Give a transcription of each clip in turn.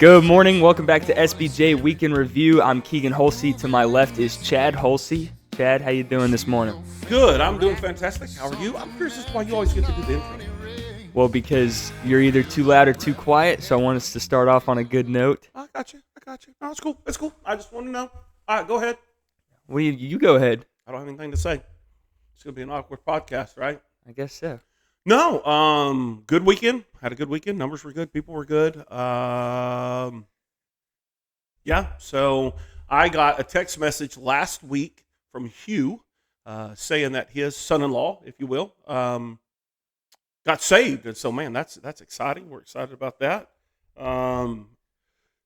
Good morning. Welcome back to SBJ Week in Review. I'm Keagan Holsey. To my left is Chad Holsey. Chad, how you doing this morning? Good. I'm doing fantastic. How are you? I'm curious as to why you always get to do the intro. Well, because you're either too loud or too quiet, so I want us to start off on a good note. I got you. No, it's cool. It's cool. I just want to know. All right, go ahead. Well, you go ahead. I don't have anything to say. It's going to be an awkward podcast, right? I guess so. No. Good weekend. Had a good weekend. Numbers were good. People were good. Yeah. So I got a text message last week from Hugh saying that his son-in-law, if you will, got saved. And so, man, that's exciting. We're excited about that.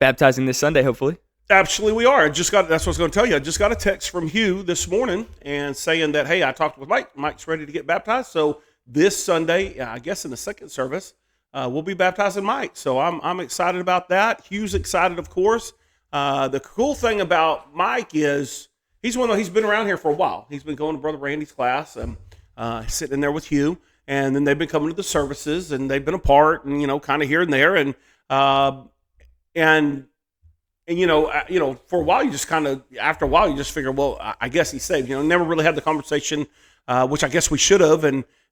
Baptizing this Sunday, hopefully. Absolutely, we are. That's what I was going to tell you. I just got a text from Hugh this morning and saying that, hey, I talked with Mike. Mike's ready to get baptized. So this Sunday, I guess in the second service, we'll be baptizing Mike. So I'm excited about that. Hugh's excited, of course. The cool thing about Mike is he's been around here for a while. He's been going to Brother Randy's class and sitting in there with Hugh. And then they've been coming to the services and they've been apart and, kind of here and there. And for a while, after a while, you just figure, well, I guess he's saved. Never really had the conversation, which I guess we should have.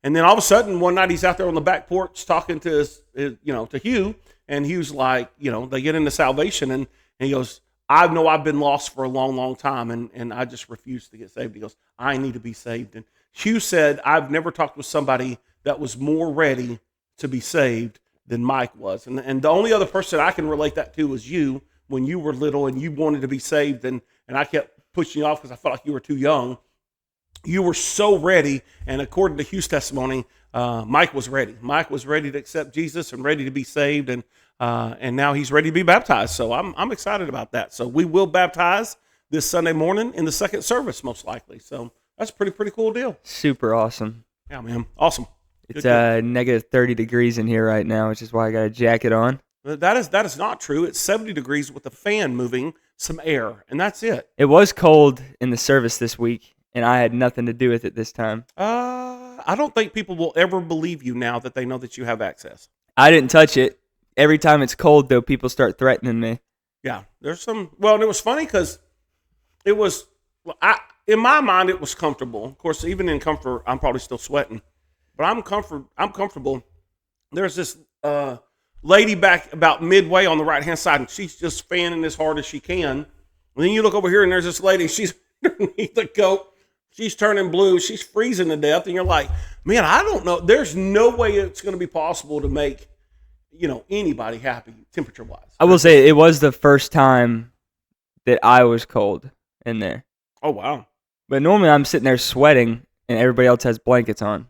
And then all of a sudden, one night he's out there on the back porch talking to to Hugh, and Hugh's like, they get into salvation, and he goes, I've been lost for a long, long time, and I just refuse to get saved. He goes, I need to be saved. And Hugh said, I've never talked with somebody that was more ready to be saved than Mike was. And the only other person I can relate that to was you when you were little and you wanted to be saved, and I kept pushing you off because I felt like you were too young. You were so ready, and according to Hugh's testimony, Mike was ready. Mike was ready to accept Jesus and ready to be saved, and now he's ready to be baptized. So I'm excited about that. So we will baptize this Sunday morning in the second service, most likely. So that's a pretty cool deal. Super awesome. Yeah, man. Awesome. It's negative 30 degrees in here right now, which is why I got a jacket on. That is not true. It's 70 degrees with the fan moving some air, and that's it. It was cold in the service this week, and I had nothing to do with it this time. I don't think people will ever believe you now that they know that you have access. I didn't touch it. Every time it's cold, though, people start threatening me. Yeah, there's some. Well, and it was funny because it was. In my mind, it was comfortable. Of course, even in comfort, I'm probably still sweating, but I'm comfortable. There's this lady back about midway on the right-hand side, and she's just fanning as hard as she can. And then you look over here, and there's this lady. She's underneath the coat. She's turning blue. She's freezing to death. And you're like, man, I don't know. There's no way it's going to be possible to make, anybody happy temperature-wise. I will say it was the first time that I was cold in there. Oh, wow. But normally I'm sitting there sweating, and everybody else has blankets on.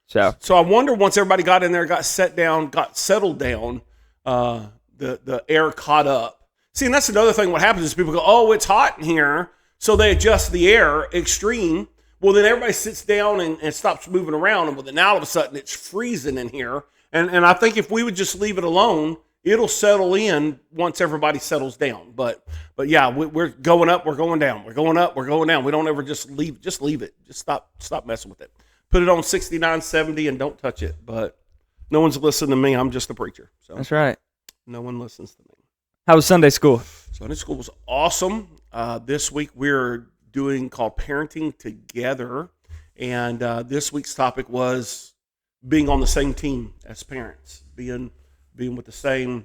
So I wonder once everybody got in there, got settled down, the air caught up. See, and that's another thing. What happens is people go, oh, it's hot in here, so they adjust the air extreme. Well, then everybody sits down and stops moving around, and then all of a sudden it's freezing in here. And I think if we would just leave it alone, it'll settle in once everybody settles down. But yeah, we're going up, we're going down. We're going up, we're going down. We don't ever just leave it. Just stop messing with it. Put it on 69, 70, and don't touch it. But no one's listening to me. I'm just a preacher. So that's right. No one listens to me. How was Sunday school? Sunday school was awesome. This week we're doing called Parenting Together. And this week's topic was being on the same team as parents, being with the same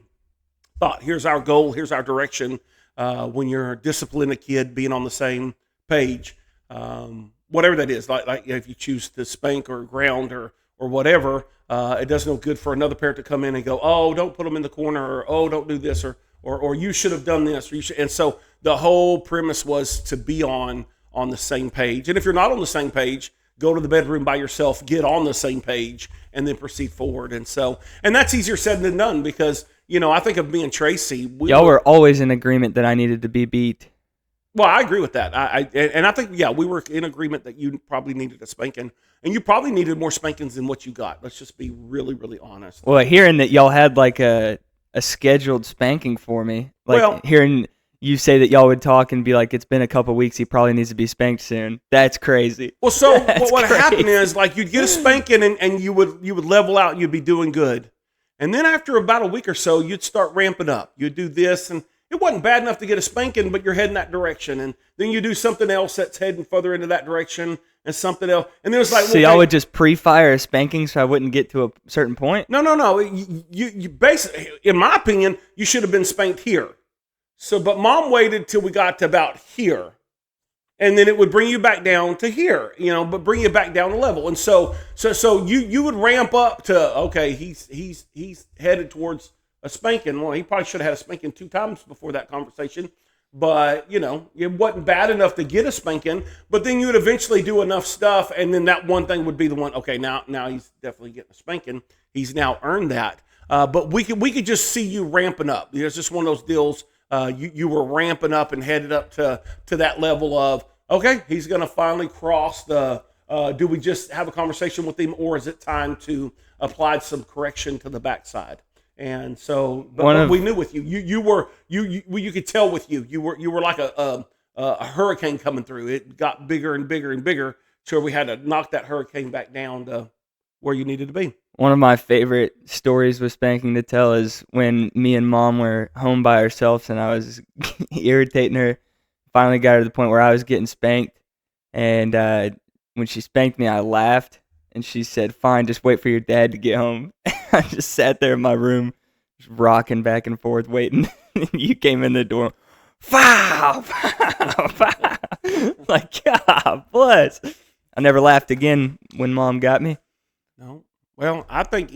thought. Here's our goal. Here's our direction. When you're disciplining a kid, being on the same page. Whatever that is, like if you choose to spank or ground or whatever, it does no good for another parent to come in and go, oh, don't put them in the corner, or oh, don't do this, or you should have done this, or you should. And so the whole premise was to be on the same page. And if you're not on the same page, go to the bedroom by yourself, get on the same page, and then proceed forward. And that's easier said than done because I think of me and Tracy. Y'all were always in agreement that I needed to be beat. Well, I agree with that. I think, we were in agreement that you probably needed a spanking, and you probably needed more spankings than what you got. Let's just be really, really honest. Well, hearing that y'all had like a scheduled spanking for me, hearing you say that y'all would talk and be like, it's been a couple weeks, he probably needs to be spanked soon. That's crazy. Well, so what happened is like you'd get a spanking and you would level out and you'd be doing good. And then after about a week or so, you'd start ramping up. You'd do this, and it wasn't bad enough to get a spanking, but you're heading that direction. And then you do something else that's heading further into that direction, and something else. And then it's like, so y'all would just pre-fire a spanking so I wouldn't get to a certain point? No. You basically, in my opinion, you should have been spanked here. So, but Mom waited till we got to about here. And then it would bring you back down to here, but bring you back down a level. And so you would ramp up to, okay, he's headed towards a spanking. Well, he probably should have had a spanking 2 times before that conversation, but it wasn't bad enough to get a spanking. But then you would eventually do enough stuff, and then that one thing would be the one. Okay, now he's definitely getting a spanking. He's now earned that. But we could just see you ramping up. It's just one of those deals. You were ramping up and headed up to that level of, okay, he's going to finally cross the, do we just have a conversation with him, or is it time to apply some correction to the backside? And so, but we knew with you, you could tell with you were like a hurricane coming through. It got bigger and bigger and bigger, so we had to knock that hurricane back down to where you needed to be. One of my favorite stories with spanking to tell is when me and Mom were home by ourselves and I was irritating her. Finally got her to the point where I was getting spanked. And when she spanked me, I laughed. And she said, "Fine, just wait for your dad to get home." I just sat there in my room, just rocking back and forth, waiting. And you came in the door. Foul! Foul! Foul! Like, God bless. I never laughed again when Mom got me. No. Well, I think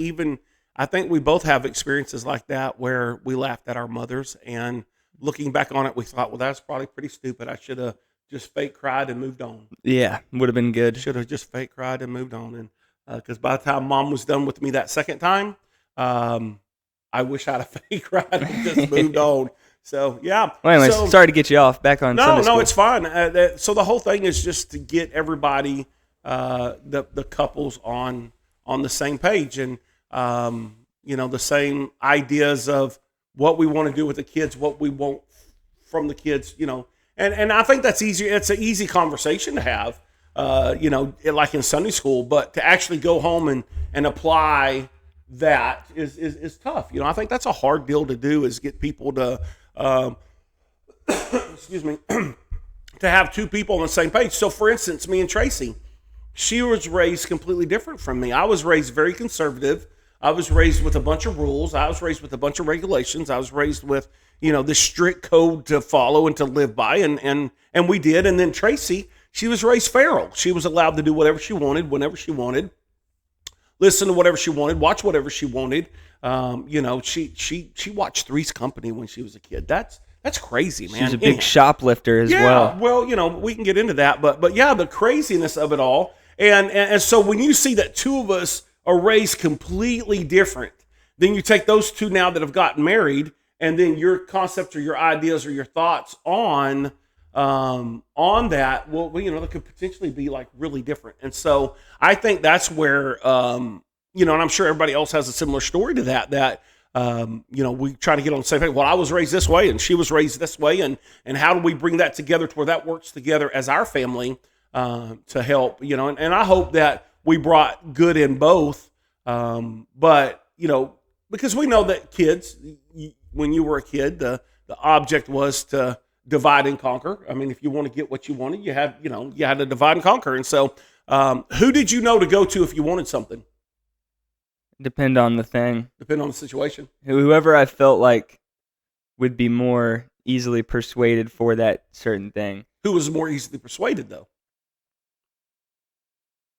we both have experiences like that where we laughed at our mothers, and looking back on it, we thought, well, that's probably pretty stupid. I should have just fake cried and moved on. Yeah, would have been good. Should have just fake cried and moved on. And because by the time Mom was done with me that second time, I wish I'd have fake cried and just moved on. So, yeah. Well, anyways, sorry to get you off. Back on Sunday school. No, it's fine. So the whole thing is just to get everybody, the couples on the same page, and the same ideas of what we want to do with the kids, what we want from the kids, and I think that's easier. It's an easy conversation to have, like in Sunday school, but to actually go home and apply that is tough. I think that's a hard deal to do, is get people to, excuse me, to have 2 people on the same page. So for instance, me and Tracy, she was raised completely different from me. I was raised very conservative. I was raised with a bunch of rules. I was raised with a bunch of regulations. I was raised with, this strict code to follow and to live by, and we did. And then Tracy, she was raised feral. She was allowed to do whatever she wanted, whenever she wanted, listen to whatever she wanted, watch whatever she wanted. She watched Three's Company when she was a kid. That's crazy, man. She's a big shoplifter as well. Well, we can get into that, but yeah, the craziness of it all. And so when you see that 2 of us are raised completely different, then you take those 2 now that have gotten married, and then your concepts or your ideas or your thoughts on that, well, they could potentially be like really different. And so I think that's where, and I'm sure everybody else has a similar story to that, we try to get on the same page. Well, I was raised this way and she was raised this way. And how do we bring that together to where that works together as our family, to help, and I hope that we brought good in both. But, because we know that kids, when you were a kid, the object was to divide and conquer. I mean, if you want to get what you wanted, you had to divide and conquer. And so, who did you know to go to if you wanted something? Depend on the thing. Depend on the situation. Whoever I felt like would be more easily persuaded for that certain thing. Who was more easily persuaded, though?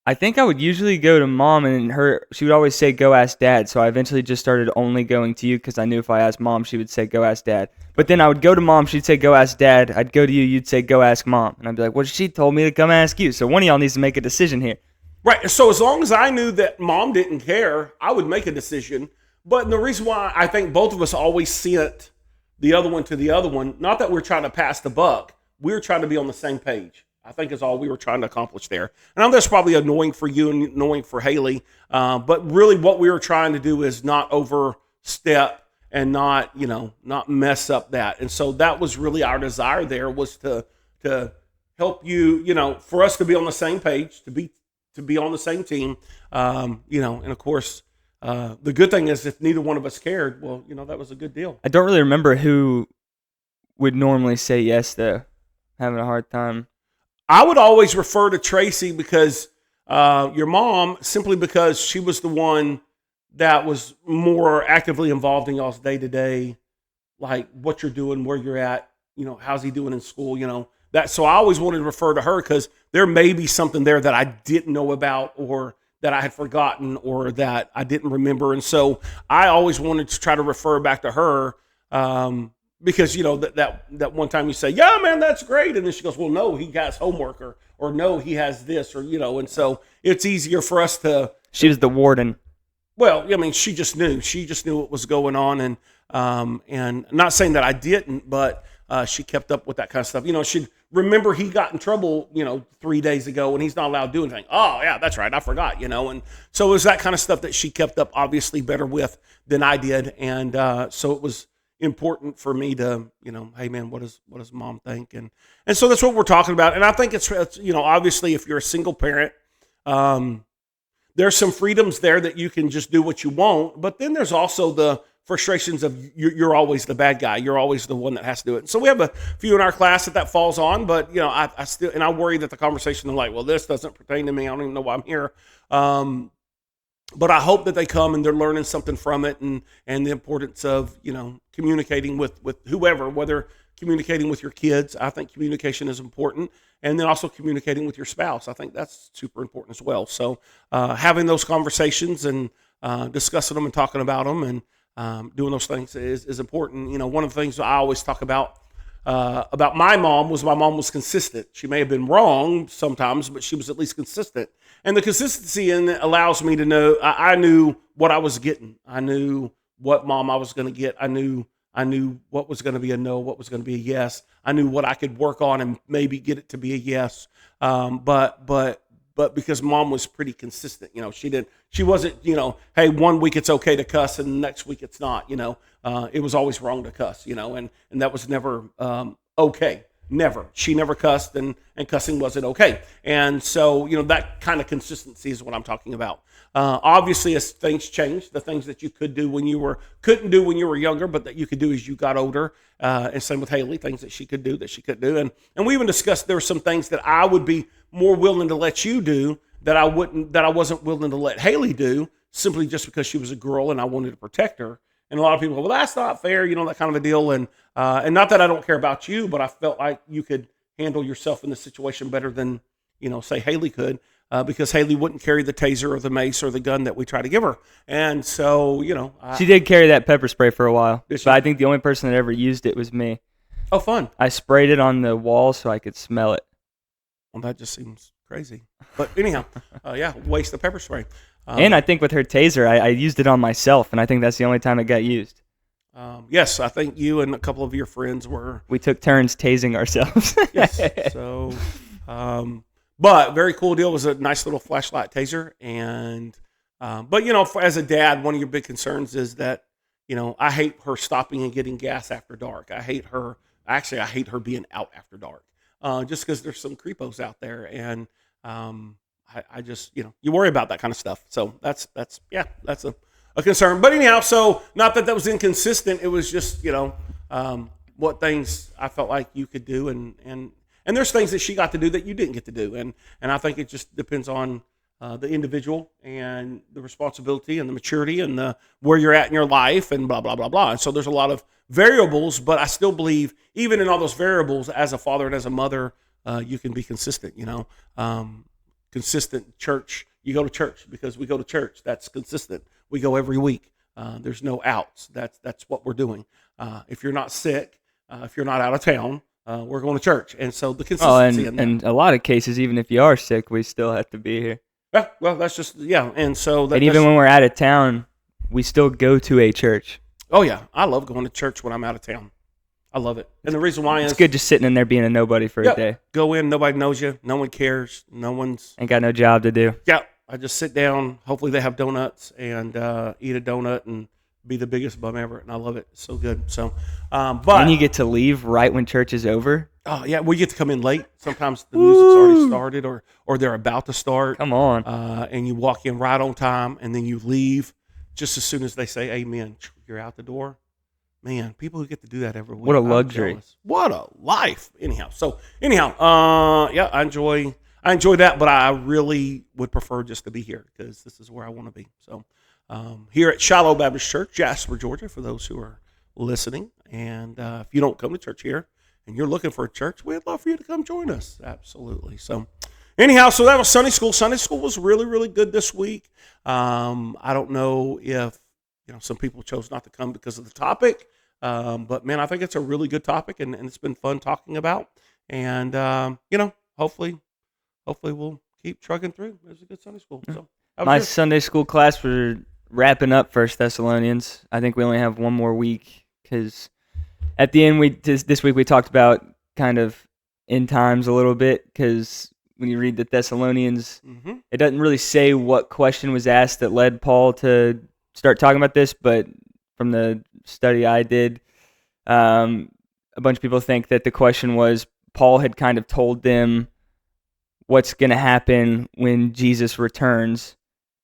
I think I would usually go to Mom, and she would always say, "Go ask Dad." So I eventually just started only going to you, because I knew if I asked Mom, she would say, "Go ask Dad." But then I would go to Mom, she'd say, "Go ask Dad." I'd go to you, you'd say, "Go ask Mom." And I'd be like, "Well, she told me to come ask you." So one of y'all needs to make a decision here. Right. So as long as I knew that Mom didn't care, I would make a decision. But the reason why I think both of us always sent the other one to the other one, not that we're trying to pass the buck, we're trying to be on the same page, I think is all we were trying to accomplish there. And I know that's probably annoying for you and annoying for Haley, but really what we were trying to do is not overstep and not mess up that. And so that was really our desire there, was to help you, for us to be on the same page, to be on the same team, and of course, the good thing is if neither one of us cared, well, that was a good deal. I don't really remember who would normally say yes, though. Having a hard time. I would always refer to Tracy because your mom, simply because she was the one that was more actively involved in y'all's day-to-day, like what you're doing, where you're at, how's he doing in school, that. So I always wanted to refer to her because there may be something there that I didn't know about or that I had forgotten or that I didn't remember. And so I always wanted to try to refer back to her because, that one time you say, yeah, man, that's great. And then she goes, well, no, he has homework or no, he has this or, and so it's easier for us to. She was the warden. Well, I mean, she just knew what was going on. And not saying that I didn't, but she kept up with that kind of stuff. She'd remember he got in trouble, 3 days ago and he's not allowed to do anything. Oh, yeah, that's right. I forgot, and so it was that kind of stuff that she kept up obviously better with than I did. And so it was important for me to, hey, man, what does mom think? And so that's what we're talking about. And I think it's obviously if you're a single parent, there's some freedoms there that you can just do what you want, but then there's also the frustrations of you're always the bad guy. You're always the one that has to do it. So we have a few in our class that falls on, but I still, and I worry that the conversation is like, well, this doesn't pertain to me. I don't even know why I'm here. But I hope that they come and they're learning something from it and the importance of, communicating with whoever, whether communicating with your kids. I think communication is important. And then also communicating with your spouse. I think that's super important as well. So having those conversations and discussing them and talking about them and doing those things is important. One of the things I always talk about my mom was consistent. She may have been wrong sometimes, but she was at least consistent. And the consistency in it allows me to know I knew what I was getting. I knew what mom I was going to get. I knew what was going to be a no, what was going to be a yes. I knew what I could work on and maybe get it to be a yes. But because mom was pretty consistent, she wasn't, hey, 1 week it's okay to cuss and the next week it's not, it was always wrong to cuss, and that was never okay. Never. She never cussed and cussing wasn't okay. And so, that kind of consistency is what I'm talking about. Obviously, as things change, the things that you couldn't do when you were younger, but that you could do as you got older. And same with Haley, things that she could do that she couldn't do. And we even discussed there were some things that I would be more willing to let you do that I wasn't willing to let Haley do simply just because she was a girl and I wanted to protect her. And a lot of people go, well, that's not fair, that kind of a deal. And not that I don't care about you, but I felt like you could handle yourself in the situation better than, say Haley could, because Haley wouldn't carry the taser or the mace or the gun that we try to give her. And so, she did carry that pepper spray for a while, but I think the only person that ever used it was me. Oh, fun. I sprayed it on the wall so I could smell it. Well, that just seems crazy. But anyhow, waste of pepper spray. And I think with her taser, I used it on myself, and I think that's the only time it got used. Yes, I think you and a couple of your friends were. We took turns tasing ourselves. Yes. So, but very cool deal. It was a nice little flashlight taser, and but as a dad, one of your big concerns is that I hate her stopping and getting gas after dark. I hate her being out after dark, just because there's some creepos out there, and I just, you worry about that kind of stuff. So that's a concern. But anyhow, so not that was inconsistent. It was just, what things I felt like you could do. And there's things that she got to do that you didn't get to do. And I think it just depends on the individual and the responsibility and the maturity and where you're at in your life and blah, blah, blah, blah. And so there's a lot of variables, but I still believe even in all those variables as a father and as a mother, you can be consistent, consistent church. You go to church because we go to church. That's consistent. We go every week. There's no outs. That's what we're doing. If you're not sick, if you're not out of town, we're going to church. And so the consistency. And a lot of cases, even if you are sick, we still have to be here. Yeah, well, that's just, And so and even when we're out of town, we still go to a church. Oh yeah. I love going to church when I'm out of town. I love it. And the reason why it's good just sitting in there being a nobody for a day. Go in, nobody knows you, no one cares, ain't got no job to do. Yeah, I just sit down. Hopefully they have donuts and eat a donut and be the biggest bum ever. And I love it. It's so good. So, but and you get to leave right when church is over. Oh yeah, we get to come in late. Sometimes the music's already started or they're about to start. Come on. And you walk in right on time and then you leave just as soon as they say amen, you're out the door. Man, people who get to do that every week. What a I'm luxury. jealous. What a life. Yeah, I enjoy that, but I really would prefer just to be here because this is where I want to be. So here at Shiloh Baptist Church, Jasper, Georgia, for those who are listening. And if you don't come to church here and you're looking for a church, we'd love for you to come join us. Absolutely. So anyhow, so that was Sunday school. Sunday school was really, really good this week. I don't know if some people chose not to come because of the topic. But man, I think it's a really good topic and it's been fun talking about. And, hopefully we'll keep trucking through. It was a good Sunday school. So my Sunday school class, we're wrapping up 1 Thessalonians. I think we only have one more week because at the end, this week we talked about kind of end times a little bit because when you read the Thessalonians, it doesn't really say what question was asked that led Paul to start talking about this, but from the study I did, a bunch of people think that the question was Paul had kind of told them what's going to happen when Jesus returns.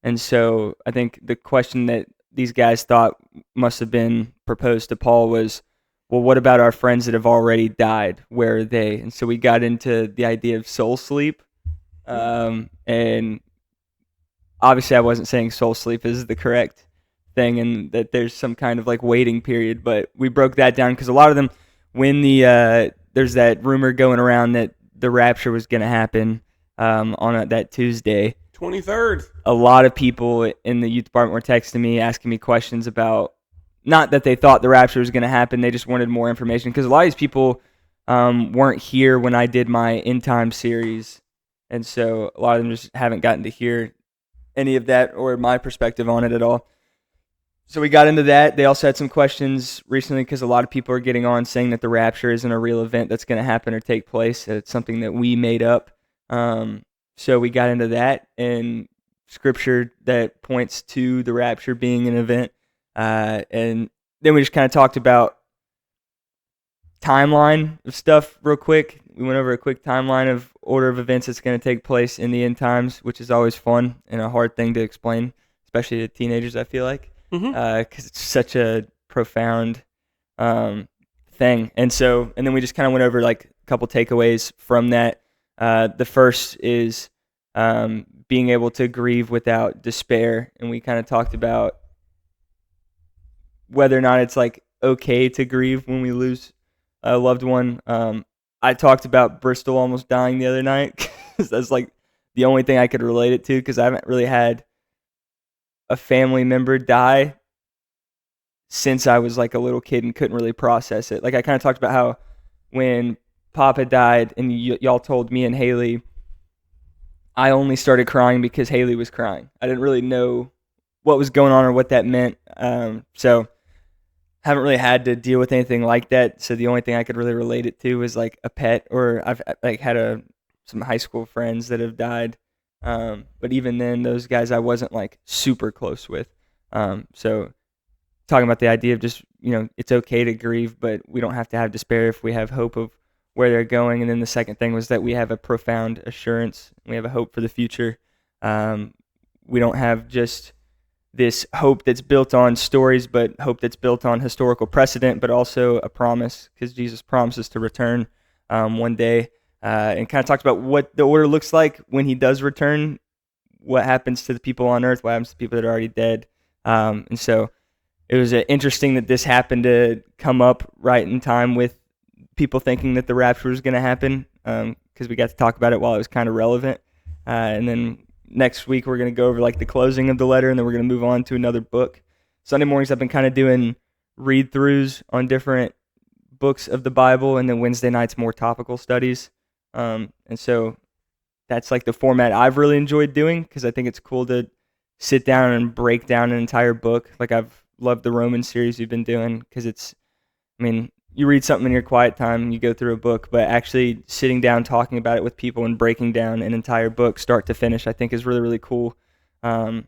And so I think the question that these guys thought must have been proposed to Paul was, well, what about our friends that have already died? Where are they? And so we got into the idea of soul sleep. And obviously I wasn't saying soul sleep is the correct thing and that there's some kind of like waiting period, but we broke that down because a lot of them, when there's that rumor going around that the rapture was going to happen on that Tuesday 23rd, a lot of people in the youth department were texting me asking me questions about, not that they thought the rapture was going to happen, they just wanted more information because a lot of these people weren't here when I did my end time series, and so a lot of them just haven't gotten to hear any of that or my perspective on it at all. So we got into that. They also had some questions recently because a lot of people are getting on saying that the rapture isn't a real event that's going to happen or take place. It's something that we made up. So we got into that and scripture that points to the rapture being an event. And then we just kind of talked about timeline of stuff real quick. We went over a quick timeline of order of events that's going to take place in the end times, which is always fun and a hard thing to explain, especially to teenagers, I feel like. Because it's such a profound thing. And then we just kind of went over like a couple takeaways from that. The first is being able to grieve without despair. And we kind of talked about whether or not it's like okay to grieve when we lose a loved one. I talked about Bristol almost dying the other night because that's like the only thing I could relate it to because I haven't really had a family member die since I was like a little kid and couldn't really process it. Like I kind of talked about how when Papa died and y'all told me and Haley, I only started crying because Haley was crying. I didn't really know what was going on or what that meant. So haven't really had to deal with anything like that. So the only thing I could really relate it to was like a pet, or I've like had some high school friends that have died. But even then, those guys I wasn't like super close with. So talking about the idea of just, it's okay to grieve, but we don't have to have despair if we have hope of where they're going. And then the second thing was that we have a profound assurance. We have a hope for the future. We don't have just this hope that's built on stories, but hope that's built on historical precedent, but also a promise, because Jesus promises to return one day. And kind of talked about what the order looks like when he does return, what happens to the people on earth, what happens to people that are already dead. And so it was interesting that this happened to come up right in time with people thinking that the rapture was going to happen, because we got to talk about it while it was kind of relevant. And then next week we're going to go over like the closing of the letter, and then we're going to move on to another book. Sunday mornings I've been kind of doing read-throughs on different books of the Bible, and then Wednesday nights more topical studies. And so that's like the format I've really enjoyed doing, because I think it's cool to sit down and break down an entire book. Like I've loved the Roman series we've been doing, because you read something in your quiet time, you go through a book, but actually sitting down, talking about it with people and breaking down an entire book start to finish, I think is really, really cool. And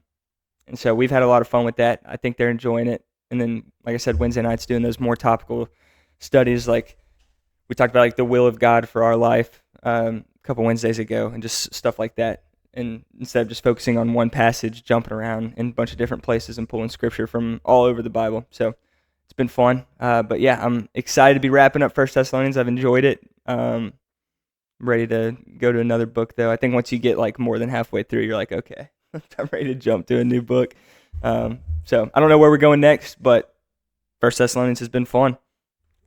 so we've had a lot of fun with that. I think they're enjoying it. And then, like I said, Wednesday nights doing those more topical studies, like we talked about like the will of God for our life a couple Wednesdays ago, and just stuff like that. and instead of just focusing on one passage, jumping around in a bunch of different places and pulling scripture from all over the Bible. So it's been fun. But yeah, I'm excited to be wrapping up 1 Thessalonians. I've enjoyed it. I'm ready to go to another book, though. I think once you get like more than halfway through, you're like, okay, I'm ready to jump to a new book. So I don't know where we're going next, but 1 Thessalonians has been fun.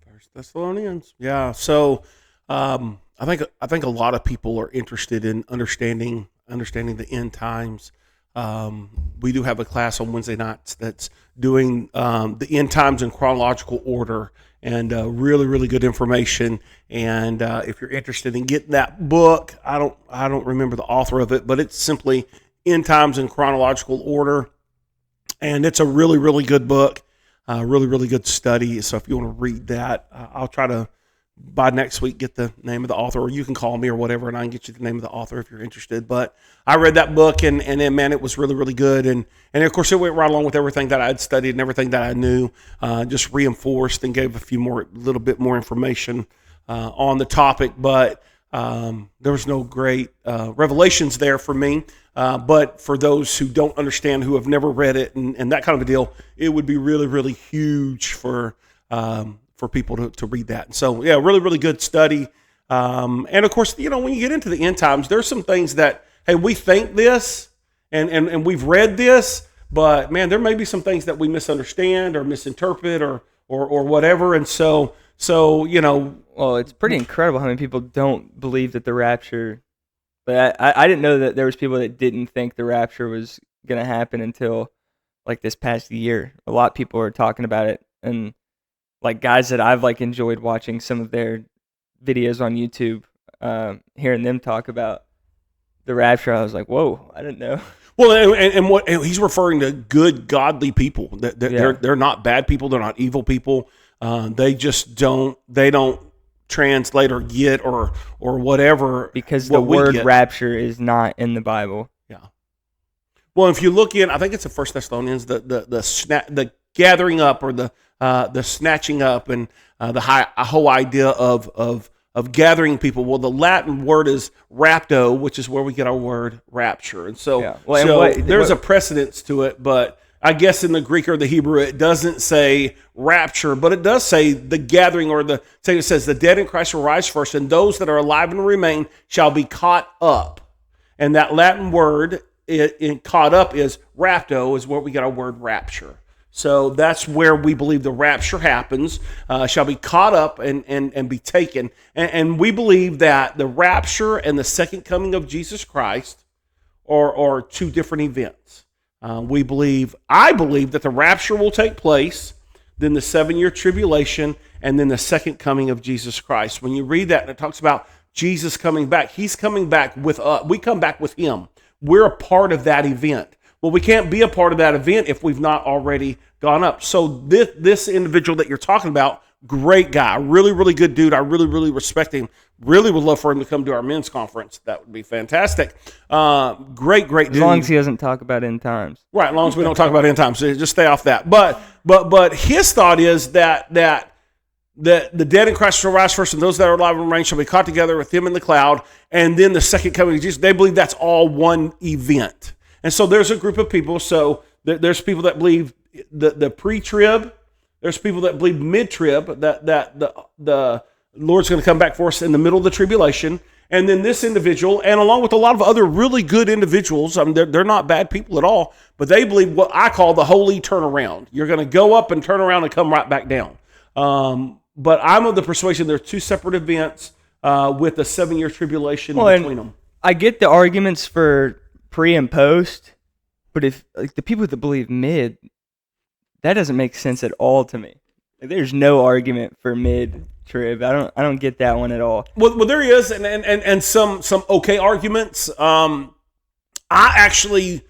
1 Thessalonians, yeah. So I think a lot of people are interested in understanding the end times. We do have a class on Wednesday nights that's doing the end times in chronological order, and really, really good information. And if you're interested in getting that book, I don't remember the author of it, but it's simply End Times in Chronological Order, and it's a really, really good book, really, really good study. So if you want to read that, I'll try to by next week get the name of the author, or you can call me or whatever, and I can get you the name of the author if you're interested. But I read that book, and then, man, it was really, really good. And of course, it went right along with everything that I had studied and everything that I knew, just reinforced and gave little bit more information on the topic. But there was no great revelations there for me. But for those who don't understand, who have never read it and that kind of a deal, it would be really, really huge for people to read that. And so, yeah, really, really good study. And of course, when you get into the end times, there's some things that, hey, we think this and we've read this, but man, there may be some things that we misunderstand or misinterpret or whatever. And so, well, it's pretty incredible how many people don't believe that the rapture, but I didn't know that there was people that didn't think the rapture was going to happen until like this past year. A lot of people are talking about it, and like guys that I've like enjoyed watching some of their videos on YouTube, hearing them talk about the rapture, I was like, whoa, I didn't know. Well, and what he's referring to, good, godly people. They're not bad people. They're not evil people. They just don't translate or get or whatever, because the word rapture is not in the Bible. Yeah. Well, if you look in, I think it's the 1 Thessalonians, the gathering up or the snatching up and the whole idea of gathering people. Well, the Latin word is rapto, which is where we get our word rapture. And so, yeah. Well, there's a precedence to it, but I guess in the Greek or the Hebrew, it doesn't say rapture, but it does say the gathering, or it says the dead in Christ will rise first, and those that are alive and remain shall be caught up. And that Latin word in caught up is rapto, is where we get our word rapture. So that's where we believe the rapture happens, shall be caught up and be taken. And we believe that the rapture and the second coming of Jesus Christ are two different events. I believe that the rapture will take place, then the 7-year tribulation, and then the second coming of Jesus Christ. When you read that and it talks about Jesus coming back, he's coming back with us. We come back with him. We're a part of that event. Well, we can't be a part of that event if we've not already gone up. So this individual that you're talking about, great guy, really, really good dude. I really, really respect him. Really would love for him to come to our men's conference. That would be fantastic. Great dude. As long as he doesn't talk about end times. Right, as long as we don't talk about end times. So just stay off that. But his thought is that the dead in Christ shall rise first, and those that are alive and remain shall be caught together with him in the cloud, and then the second coming of Jesus. They believe that's all one event. And so there's a group of people. So there's people that believe the pre-trib. There's people that believe mid-trib, that the Lord's going to come back for us in the middle of the tribulation. And then this individual, and along with a lot of other really good individuals, I mean, they're not bad people at all, but they believe what I call the holy turnaround. You're going to go up and turn around and come right back down. But I'm of the persuasion there are two separate events with a 7-year tribulation between them. I get the arguments for pre and post, but if like the people that believe mid, that doesn't make sense at all to me. Like, there's no argument for mid trib. I don't get that one at all. Well, there is, and some okay arguments. I actually,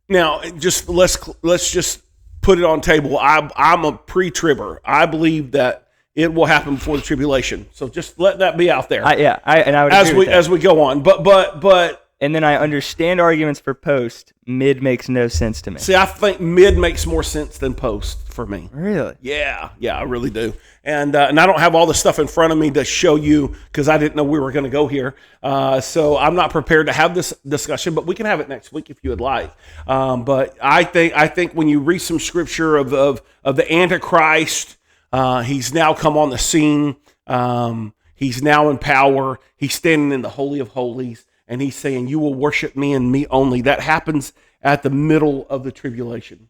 now just let's just put it on table. I'm a pre-tribber. I believe that it will happen before the tribulation. So just let that be out there. I would agree with that. As we go on, but and then I understand arguments for post. Mid makes no sense to me. See, I think mid makes more sense than post for me. Really? Yeah, I really do. And I don't have all the stuff in front of me to show you because I didn't know we were going to go here. So I'm not prepared to have this discussion, but we can have it next week if you would like. But I think when you read some scripture of the Antichrist, he's now come on the scene. He's now in power. He's standing in the Holy of Holies, and he's saying, "You will worship me and me only." That happens at the middle of the tribulation.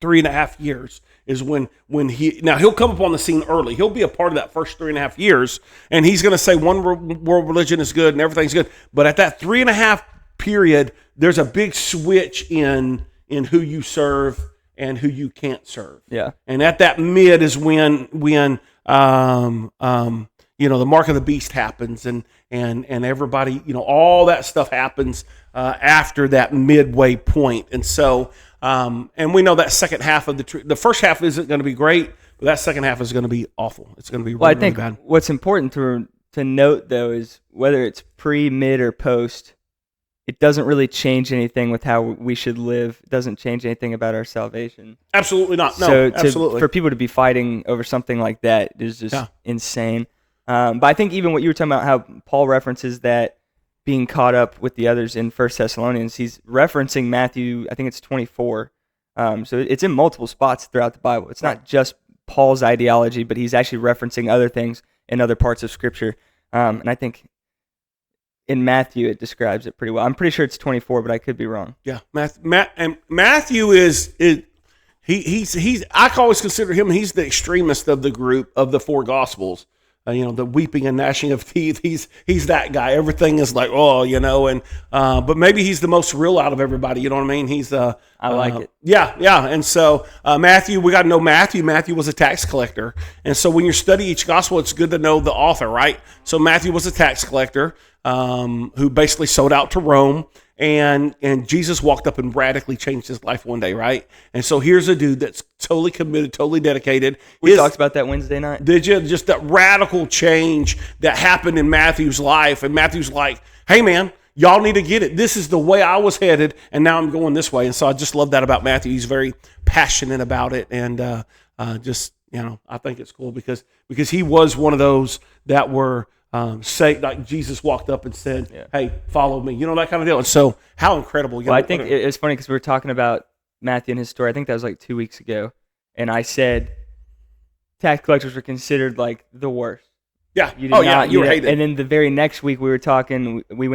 3.5 years is when he'll come up on the scene early. He'll be a part of that first 3.5 years, and he's going to say one world religion is good and everything's good. But at that 3.5 period, there's a big switch in who you serve and who you can't serve. Yeah. And at that mid is when the mark of the beast happens and everybody, all that stuff happens after that midway point. And so, and we know that second half of the first half isn't going to be great, but that second half is going to be awful. It's going to be really, I think really bad. What's important to note, though, is whether it's pre, mid, or post, it doesn't really change anything with how we should live. It doesn't change anything about our salvation. Absolutely not. No, absolutely. For people to be fighting over something like that is just insane. But I think even what you were talking about, how Paul references that being caught up with the others in 1 Thessalonians, he's referencing Matthew, I think it's 24. So it's in multiple spots throughout the Bible. It's not just Paul's ideology, but he's actually referencing other things in other parts of Scripture. And I think in Matthew it describes it pretty well. I'm pretty sure it's 24, but I could be wrong. Yeah, Matthew is he's I always consider him, he's the extremist of the group of the four Gospels. The weeping and gnashing of teeth. He's that guy. Everything is like, but maybe he's the most real out of everybody. You know what I mean? He's I like it. Yeah. And so Matthew, we got to know Matthew. Matthew was a tax collector, and so when you study each gospel, it's good to know the author, right? So Matthew was a tax collector who basically sold out to Rome. And Jesus walked up and radically changed his life one day, right? And so here's a dude that's totally committed, totally dedicated. We talked about that Wednesday night. Did you? Just that radical change that happened in Matthew's life. And Matthew's like, hey, man, y'all need to get it. This is the way I was headed, and now I'm going this way. And so I just love that about Matthew. He's very passionate about it. And I think it's cool because he was one of those that were say, like Jesus walked up and said, hey, follow me, that kind of deal. And so how incredible. I think it's funny because we were talking about Matthew and his story. I think that was like 2 weeks ago. And I said tax collectors were considered like the worst. Yeah. You were hated. And then the very next week we were talking, we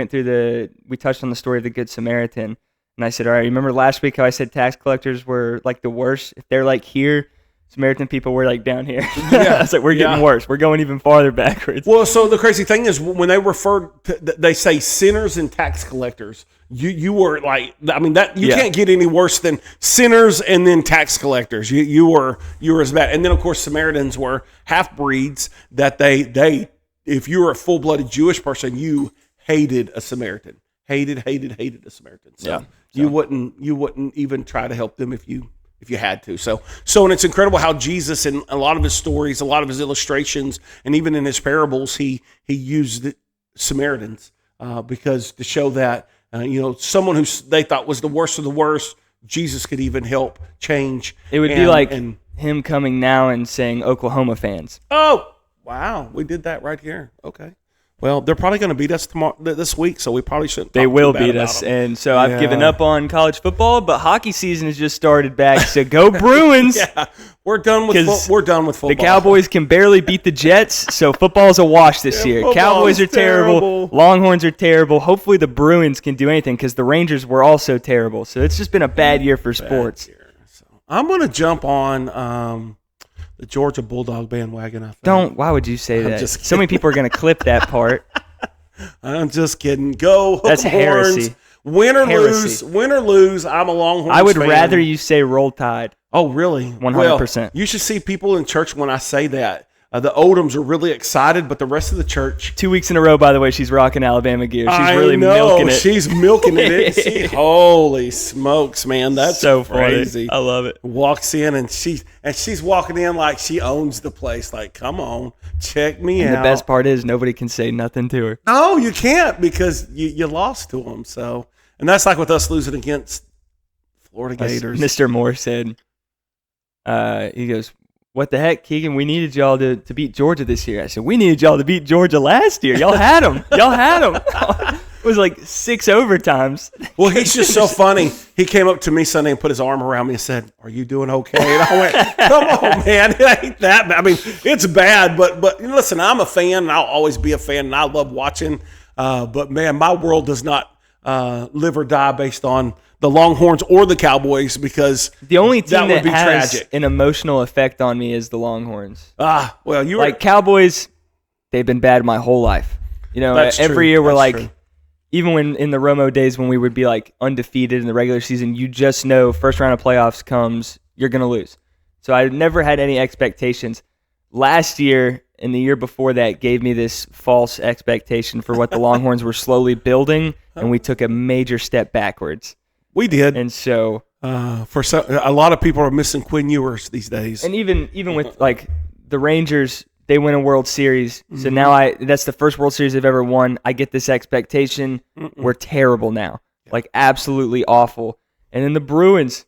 touched on the story of the Good Samaritan. And I said, all right, remember last week how I said tax collectors were like the worst? If they're like here, Samaritan people were like down here. I was like, we're getting worse. We're going even farther backwards. Well, so the crazy thing is when they refer to, they say sinners and tax collectors. You were like, can't get any worse than sinners and then tax collectors. You were as bad. And then of course Samaritans were half breeds that they if you were a full blooded Jewish person, you hated a Samaritan. Hated a Samaritan. So you wouldn't even try to help them if you had to. So and it's incredible how Jesus, in a lot of his stories, a lot of his illustrations, and even in his parables, he used the Samaritans because to show that someone who they thought was the worst of the worst, Jesus could even help change. It would be like him coming now and saying Oklahoma fans. Oh, wow, we did that right here. Okay. Well, they're probably going to beat us this week, so we probably shouldn't. They will beat us, and so I've given up on college football, but hockey season has just started back. So go Bruins! We're done with football. The Cowboys can barely beat the Jets, so football's a wash this year. Cowboys are terrible. Longhorns are terrible. Hopefully the Bruins can do anything because the Rangers were also terrible. So it's just been a bad year for sports. So I'm going to jump on the Georgia Bulldog bandwagon, I think. Don't. Why would you say that? So many people are going to clip that part. I'm just kidding. Go. That's heresy. Win or lose, I'm a Longhorns I would fan. rather you say Roll Tide. Oh, really? 100%. You should see people in church when I say that. The Odoms are really excited, but the rest of the church. 2 weeks in a row, by the way, she's rocking Alabama gear. She's really milking it. She's milking it. Holy smokes, man. That's so crazy. Funny. I love it. Walks in and she's walking in like she owns the place. Like, come on, check me out. The best part is nobody can say nothing to her. No, you can't because you lost to them. So, and that's like with us losing against Florida Gators. Mr. Moore said, he goes, "What the heck, Keagan? We needed y'all to beat Georgia this year." I said, "We needed y'all to beat Georgia last year. Y'all had them. It was like 6 overtimes." Well, he's just so funny. He came up to me Sunday and put his arm around me and said, "Are you doing okay?" And I went, "Come on, man. It ain't that bad." I mean, it's bad, but listen, I'm a fan, and I'll always be a fan, and I love watching. But, man, my world does not live or die based on the Longhorns or the Cowboys because the only team that would be has tragic. An emotional effect on me is the Longhorns. Well, you were like Cowboys. They've been bad my whole life. You know, every year we're like, true. Even when in the Romo days when we would be like undefeated in the regular season, you just know first round of playoffs comes, you're gonna lose. So I never had any expectations. Last year and the year before that gave me this false expectation for what the Longhorns were slowly building, and we took a major step backwards. We did, and so a lot of people are missing Quinn Ewers these days. And even with like the Rangers, they win a World Series. Mm-hmm. So now that's the first World Series they've ever won. I get this expectation. We're terrible now, like absolutely awful. And then the Bruins,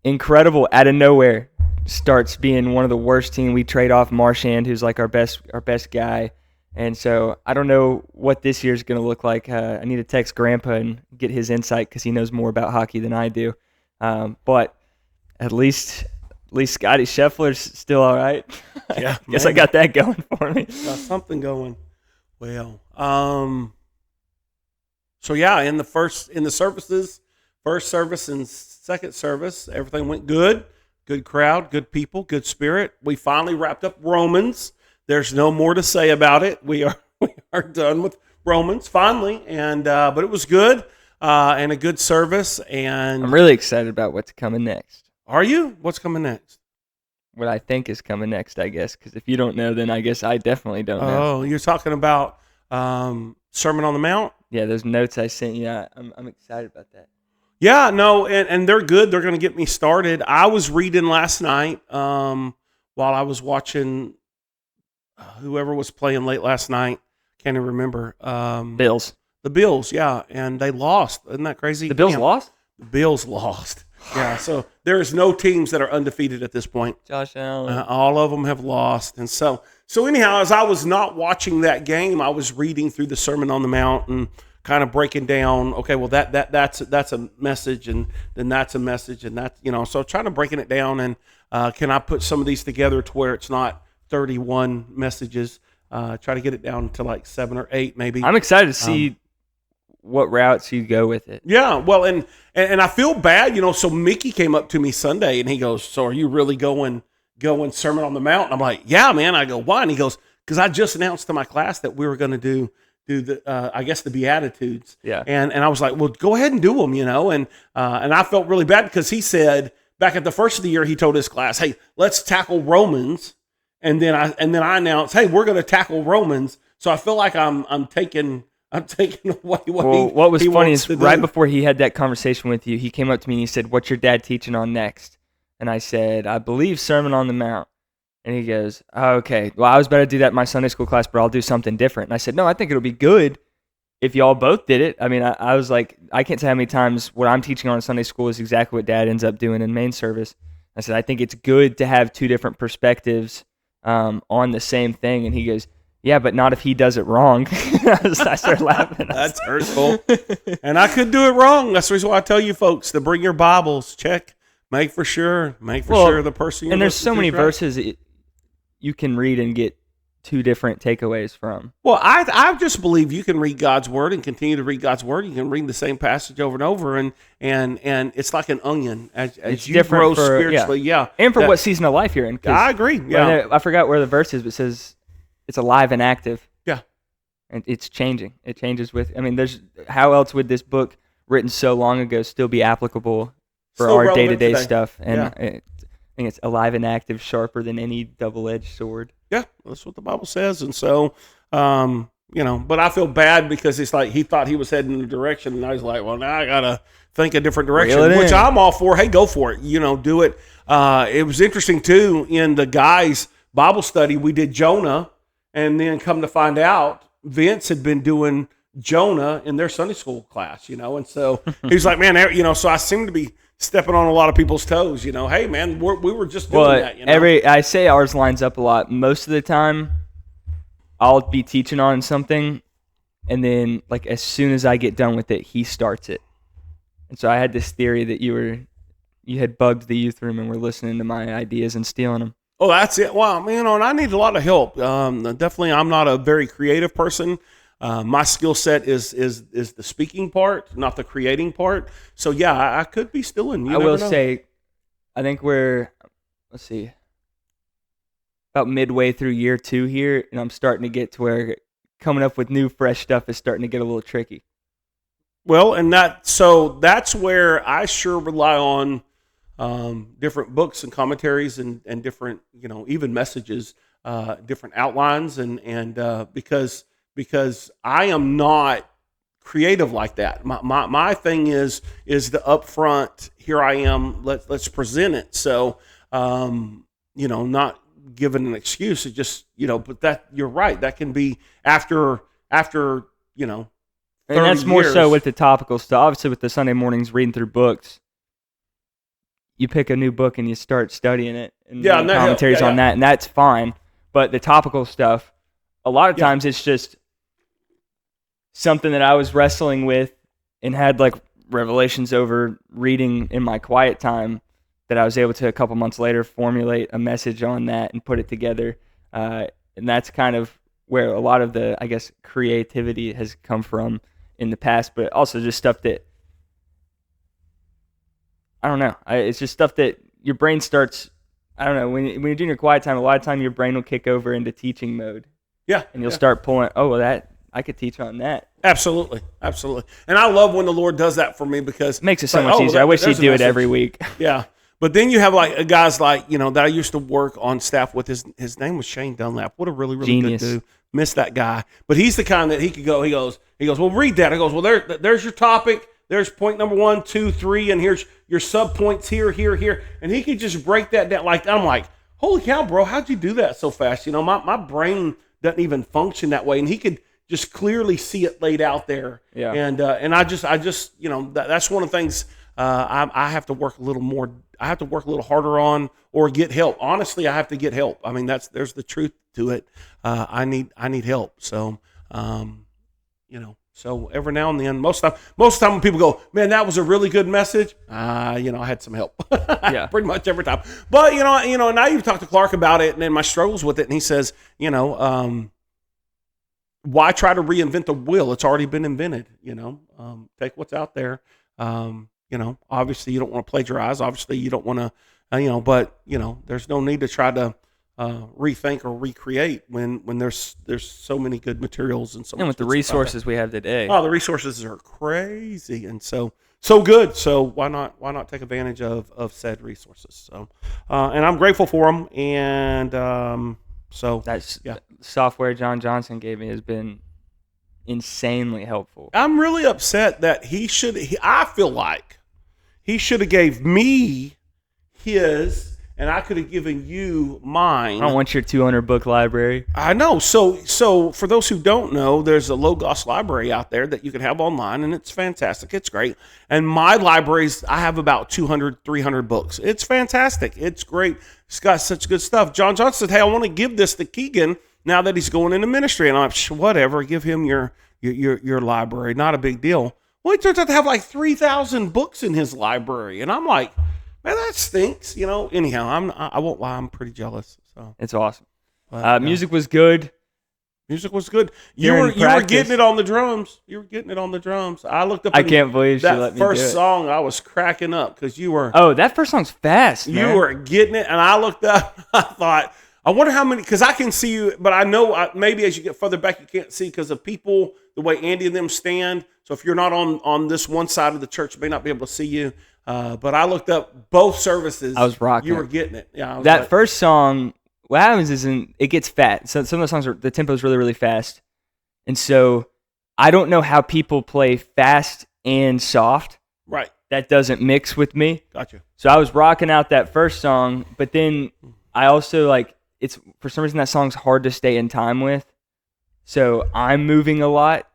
incredible out of nowhere, starts being one of the worst teams. We trade off Marchand, who's like our best guy. And so I don't know what this year's going to look like. I need to text Grandpa and get his insight because he knows more about hockey than I do. But at least Scotty Scheffler's still all right. Yeah, guess I got that going for me. Got something going. Well, so yeah, in the services, first service and second service, everything went good. Good crowd, good people, good spirit. We finally wrapped up Romans. There's no more to say about it. We are done with Romans finally, and but it was good and a good service. And I'm really excited about what's coming next. Are you? What's coming next? What I think is coming next, I guess. Because if you don't know, then I guess I definitely don't know. Oh, you're talking about Sermon on the Mount? Yeah, those notes I sent you. I'm excited about that. Yeah, no, and they're good. They're going to get me started. I was reading last night while I was watching whoever was playing late last night. Can't even remember. Bills. The Bills, yeah, and they lost. Isn't that crazy? The Bills lost? The Bills lost. Yeah, so there is no teams that are undefeated at this point. Josh Allen. All of them have lost. And so anyhow, as I was not watching that game, I was reading through the Sermon on the Mount and kind of breaking down, okay, well, that's a message, and then that's a message, and that's, so trying to breaking it down, and can I put some of these together to where it's not 31 messages, try to get it down to like 7 or 8 maybe. I'm excited to see what routes you go with it. Yeah, well, and I feel bad, so Mickey came up to me Sunday, and he goes, "So are you really going Sermon on the Mount?" And I'm like, "Yeah, man." I go, "Why?" And he goes, "Because I just announced to my class that we were going to do the I guess the Beatitudes." Yeah. And I was like, "Well, go ahead and do them," and I felt really bad because he said back at the first of the year he told his class, "Hey, let's tackle Romans," and then I announced, "Hey, we're going to tackle Romans." So I feel like I'm taking away what was funny is right do. Before he had that conversation with you, he came up to me and he said, "What's your dad teaching on next?" And I said, "I believe Sermon on the Mount." And he goes, "Oh, okay, well, I was about to do that in my Sunday school class, but I'll do something different." And I said, "No, I think it'll be good if y'all both did it." I mean, I was like, I can't say how many times what I'm teaching on Sunday school is exactly what Dad ends up doing in main service. I said, I think it's good to have two different perspectives on the same thing. And he goes, "Yeah, but not if he does it wrong." I started laughing. That's hurtful. And I could do it wrong. That's the reason why I tell you folks to bring your Bibles. Check. Make for sure the person you're and there's so many right. verses you can read and get two different takeaways from. Well, I just believe you can read God's Word and continue to read God's Word. You can read the same passage over and over, and it's like an onion. As you grow spiritually, yeah. And for what season of life you're in. I agree, yeah. I forgot where the verse is, but it says it's alive and active. Yeah. And it's changing. It changes how else would this book written so long ago still be applicable for our day-to-day stuff? And I think it's alive and active, sharper than any double-edged sword. Yeah, that's what the Bible says. And so, but I feel bad because it's like he thought he was heading in a direction, and I was like, well, now I gotta think a different direction, which I'm all for. Hey, go for it. Do it. It was interesting too in the guys' Bible study. We did Jonah, and then come to find out, Vince had been doing Jonah in their Sunday school class. And so he's like, man, So I seem to be stepping on a lot of people's toes. Hey, man, we were just doing that. I say ours lines up a lot. Most of the time, I'll be teaching on something, and then like as soon as I get done with it, he starts it. And so I had this theory that you had bugged the youth room and were listening to my ideas and stealing them. Oh, that's it. Well, and I need a lot of help. Definitely, I'm not a very creative person. My skill set is the speaking part, not the creating part. So yeah, I could be stealing. I will say, I think we're about midway through year 2 here, and I'm starting to get to where coming up with new, fresh stuff is starting to get a little tricky. Well, and that's where I sure rely on different books and commentaries and different, even messages, different outlines, and because I am not creative like that. My thing is the upfront. Here I am. Let's present it. So, not given an excuse. It just, but that you're right. That can be after. And that's more so with the topical stuff. Obviously, with the Sunday mornings reading through books, you pick a new book and you start studying it and commentaries on that, and that's fine. But the topical stuff, a lot of times it's just something that I was wrestling with and had like revelations over reading in my quiet time that I was able to a couple months later formulate a message on that and put it together. And that's kind of where a lot of the, I guess, creativity has come from in the past, but also just stuff that, I don't know. It's just stuff that your brain starts, I don't know, when you're doing your quiet time, a lot of time your brain will kick over into teaching mode. Yeah. And you'll start pulling, I could teach on that. Absolutely. And I love when the Lord does that for me because it makes it so much easier. I wish he'd do it every week. Yeah. But then you have like guys like, that I used to work on staff with. His name was Shane Dunlap. What a really, really Genius. Good dude. Miss that guy. But he's the kind that he could go, he goes, well, read that. I goes, well, there's your topic. There's point number 1, 2, 3, and here's your sub points here. And he could just break that down. Like, I'm like, holy cow, bro, how'd you do that so fast? My brain doesn't even function that way. And he could just clearly see it laid out there. Yeah. And I just that's one of the things I have to work a little more. I have to work a little harder on or get help. Honestly, I have to get help. I mean, there's the truth to it. I need help. So, so every now and then, most of the time when people go, man, that was a really good message. I had some help. Yeah. Pretty much every time. But, and I even talked to Clark about it and then my struggles with it. And he says, why try to reinvent the wheel? It's already been invented, take what's out there. Obviously you don't want to plagiarize. Obviously you don't want to, but there's no need to try to rethink or recreate when there's so many good materials and so. And with the resources we have today, the resources are crazy and so good. So why not take advantage of said resources? So, and I'm grateful for them. And so that's software John Johnson gave me has been insanely helpful. I'm really upset that I feel like he should have gave me his, and I could have given you mine. I don't want your 200 book library. I know. So for those who don't know, there's a Logos library out there that you can have online, and it's fantastic. It's great. And my libraries, I have about 200, 300 books. It's fantastic. It's great. It's got such good stuff. John Johnson said, hey, I want to give this to Keagan now that he's going into ministry. And I'm like, whatever, give him your library. Not a big deal. Well, he turns out to have like 3,000 books in his library. And I'm like, man, that stinks. Anyhow, I won't lie. I'm pretty jealous. So it's awesome. But, music was good. Music was good. You were getting it on the drums. I looked up. I can't believe she let me do it. That first song, I was cracking up because you were. Oh, that first song's fast, man. You were getting it. And I looked up. I thought, I wonder how many, because I can see you, but I know maybe as you get further back, you can't see because of people, the way Andy and them stand. So if you're not on this one side of the church, you may not be able to see you. But I looked up both services. I was rocking. You were getting it. Yeah. That first song what happens is it gets fat. So some of the songs the tempo is really, really fast. And so I don't know how people play fast and soft. Right. That doesn't mix with me. Gotcha. So I was rocking out that first song, but then I also it's for some reason that song's hard to stay in time with. So I'm moving a lot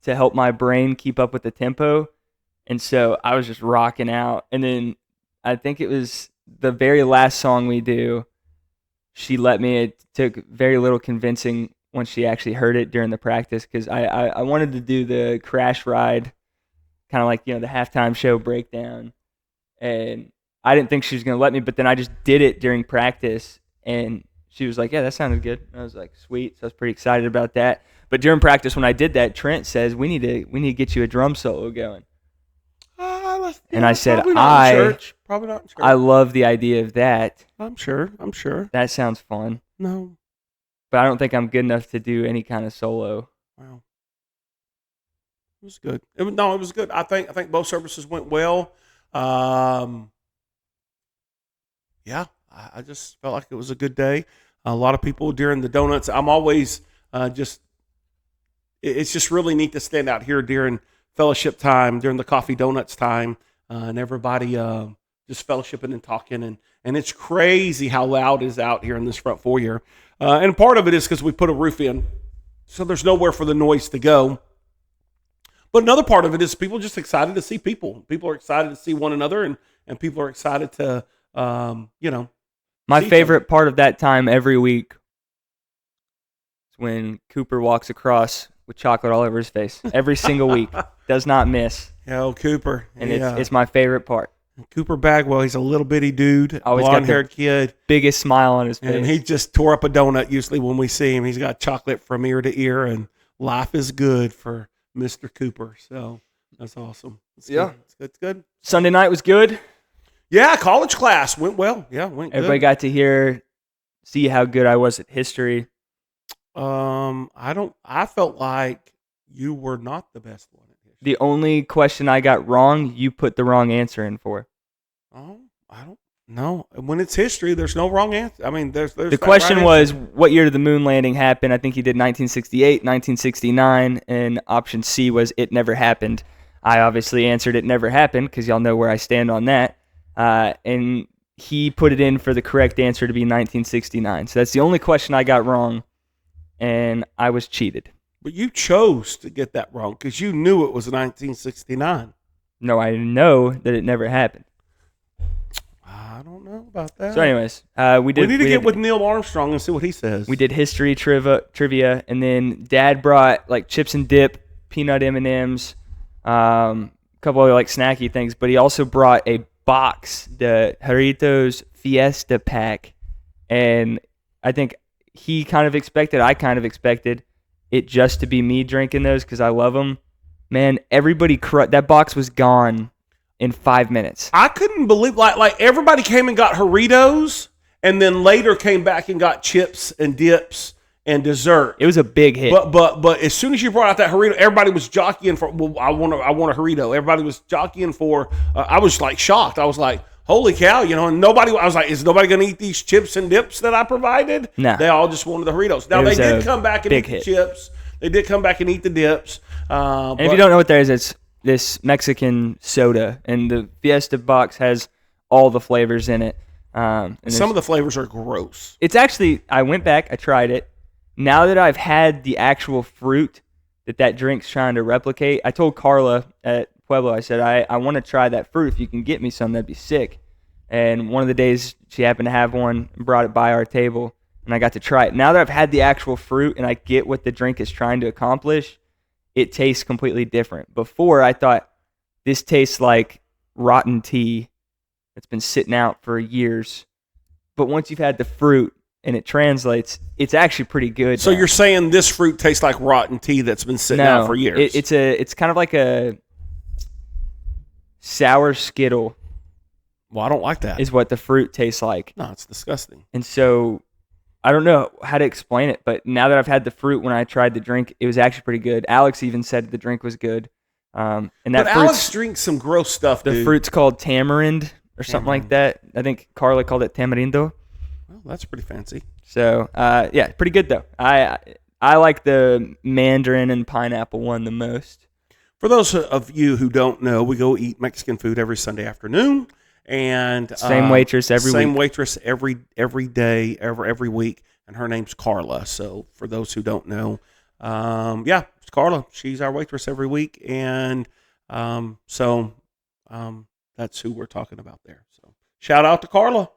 to help my brain keep up with the tempo. And so I was just rocking out. And then I think it was the very last song we do, she let me. It took very little convincing when she actually heard it during the practice, because I wanted to do the crash ride, kind of like, the halftime show breakdown. And I didn't think she was going to let me, but then I just did it during practice. And she was like, yeah, that sounded good. And I was like, sweet. So I was pretty excited about that. But during practice, when I did that, Trent says, we need to get you a drum solo going. And I said, probably not in church. I love the idea of that. I'm sure. That sounds fun. No. But I don't think I'm good enough to do any kind of solo. Wow. It was good. It was good. I think both services went well. Yeah, I just felt like it was a good day. A lot of people during the donuts. I'm always it's just really neat to stand out here during fellowship time, during the coffee donuts time, and everybody just fellowshipping and talking. And it's crazy how loud it is out here in this front foyer. And part of it is because we put a roof in, so there's nowhere for the noise to go. But another part of it is people just excited to see people. People are excited to see one another, and people are excited to, My favorite part of that time every week is when Cooper walks across with chocolate all over his face. Every single week. Does not miss. Yeah, old Cooper. And it's my favorite part. Cooper Bagwell, he's a little bitty dude, always blonde-haired kid. Biggest smile on his face. And he just tore up a donut usually when we see him. He's got chocolate from ear to ear, and life is good for Mr. Cooper. So that's awesome. Good. It's good. Sunday night was good. Yeah, college class went well. Yeah, went Everybody good. got to see how good I was at history. I felt like you were not the best one at history. The only question I got wrong, you put the wrong answer in for. Oh, I don't know. When it's history, there's no wrong answer. I mean, there's the question right was, answer. what year did the moon landing happen? I think he did 1968, 1969, and option C was it never happened. I obviously answered it never happened because y'all know where I stand on that. And he put it in for the correct answer to be 1969. So that's the only question I got wrong, and I was cheated. But you chose to get that wrong because you knew it was 1969. No, I know that it never happened. I don't know about that. So anyways, we need to get with Neil Armstrong and see what he says. We did history trivia, and then Dad brought like chips and dip, peanut M&Ms, a couple other like snacky things, but he also brought a box, the Doritos Fiesta pack, and I think he kind of expected, I kind of expected it just to be me drinking those because I love them. Man, everybody that box was gone in 5 minutes. I couldn't believe like everybody came and got Doritos, and then later came back and got chips and dips and dessert. It was a big hit. But as soon as you brought out that Dorito, everybody was jockeying for. Well, I want a Dorito. Everybody was jockeying for. I was like shocked. I was like, holy cow, and nobody. I was like, is nobody going to eat these chips and dips that I provided? No. They all just wanted the Doritos. Now they did come back and eat the chips. They did come back and eat the dips. And if you don't know what that is, it's this Mexican soda, and the Fiesta box has all the flavors in it. And some of the flavors are gross. It's actually, I went back, I tried it. Now that I've had the actual fruit that drink's trying to replicate, I told Carla at Pueblo, I said, I want to try that fruit. If you can get me some, that'd be sick. And one of the days she happened to have one and brought it by our table, and I got to try it. Now that I've had the actual fruit and I get what the drink is trying to accomplish, it tastes completely different. Before, I thought this tastes like rotten tea that's been sitting out for years. But once you've had the fruit and it translates, it's actually pretty good. So you're saying this fruit tastes like rotten tea that's been sitting out for years? It's kind of like a sour Skittle. Well, I don't like that. Is what the fruit tastes like. No, it's disgusting. And so I don't know how to explain it, but now that I've had the fruit, when I tried the drink, it was actually pretty good. Alex even said the drink was good. And that Alex drinks some gross stuff, dude. The fruit's called tamarind or something like that. I think Carla called it tamarindo. Well, that's pretty fancy. So, yeah, pretty good though. I like the mandarin and pineapple one the most. For those of you who don't know, we go eat Mexican food every Sunday afternoon, and Same waitress every week. Same waitress every day, every week, and her name's Carla. So for those who don't know, yeah, it's Carla. She's our waitress every week, and so that's who we're talking about there. So shout out to Carla.